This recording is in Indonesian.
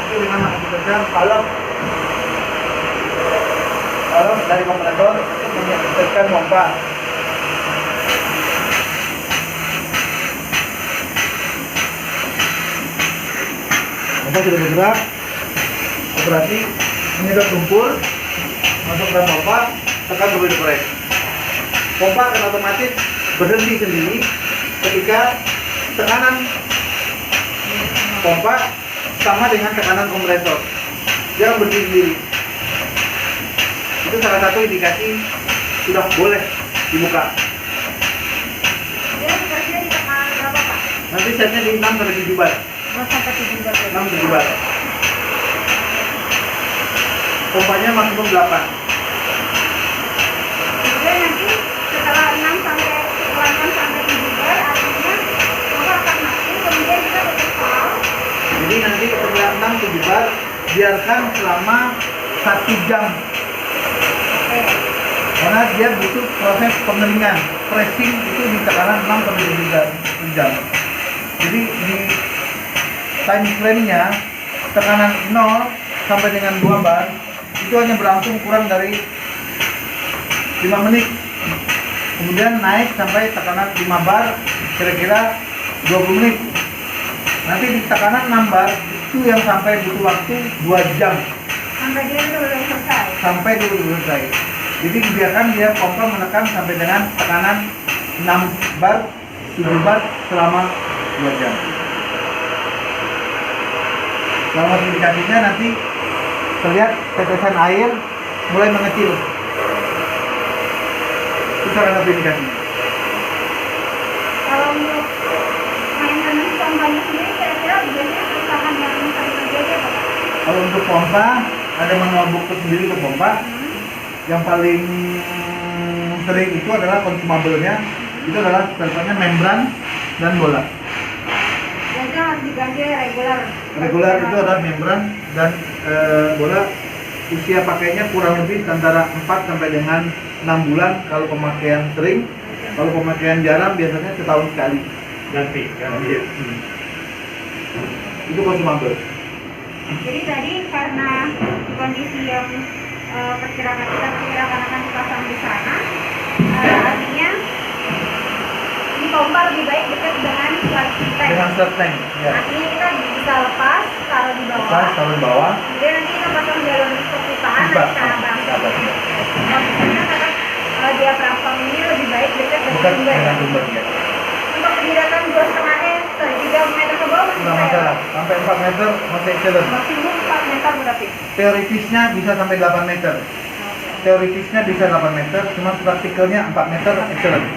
itu dengan mengaktifkan valve dari kompresor untuk mengaktifkan pompa. Pompa sudah bergerak, operasi, menyedot lumpur, masuk ke dalam pompa, tekan tombol dikorek. Pompa akan otomatis berhenti sendiri ketika tekanan pompa sama dengan tekanan kompresor. Dia berdiri sendiri. Itu salah satu indikasi sudah boleh dibuka. Dia dikasihnya di tekanan berapa, Pak? Nanti setnya di 6 sampai 7 bar. 6 sampai 7 bar. 6 7 bar. Pompanya maksimum 8. Kemudian nanti setelah 6 sampai 7 bar, artinya pompa akan mati, kemudian kita tutup valve. Jadi nanti setelah 6 7 bar biarkan selama 1 jam. Oke. Karena dia butuh proses pengeringan. Pressing itu di tekanan 6 sampai 7 jam. Jadi di time frame-nya tekanan 0 sampai dengan 2 bar itu hanya berlangsung kurang dari 5 menit. Kemudian naik sampai tekanan 5 bar kira-kira 20 menit. Nanti di tekanan 6 bar itu yang sampai butuh waktu 2 jam. Sampai dia dulu selesai. Sampai dulu selesai. Jadi dibiarkan dia pompa menekan sampai dengan tekanan 6 bar, 7 bar selama 2 jam. Selama indikasinya nanti terlihat tetesan air mulai mengecil. Itu salah satu indikasinya. Kalau untuk maintenance pompanya sendiri kira-kira biasanya perusahaan yang sering terjadi apa, Pak? Kalau untuk pompa ada manual book sendiri untuk pompa. Yang paling sering itu adalah consumable-nya, itu adalah contohnya membran dan bola. Biasanya harus diganti regular. Regular itu adalah membran dan bola. Usia pakainya kurang lebih antara 4 sampai dengan 6 bulan kalau pemakaian sering. Kalau pemakaian jarang biasanya setahun sekali ganti. Itu consumable. Jadi tadi karena kondisi yang kita perkirakan akan dipasang di sana, artinya ini pompa lebih baik dekat dengan flight tank. Dengan third tank, ya. Artinya kita bisa lepas, taruh di bawah. Lepas, taruh di bawah. Kemudian nanti kita pasang jalur perpipaan Pipa. dari cabang. Maksudnya karena diafragma ini lebih baik dekat Bukan dengan dengan sumber. sumber, ya. Untuk kebijakan 3 meter ke bawah masih Nggak bisa ya? masalah, sampai 4 meter masih excellent. Maksimum 4 meter berarti. Teoritisnya bisa sampai 8 meter. Oke. Teoritisnya bisa 8 meter, cuma praktikalnya 4 meter excellent.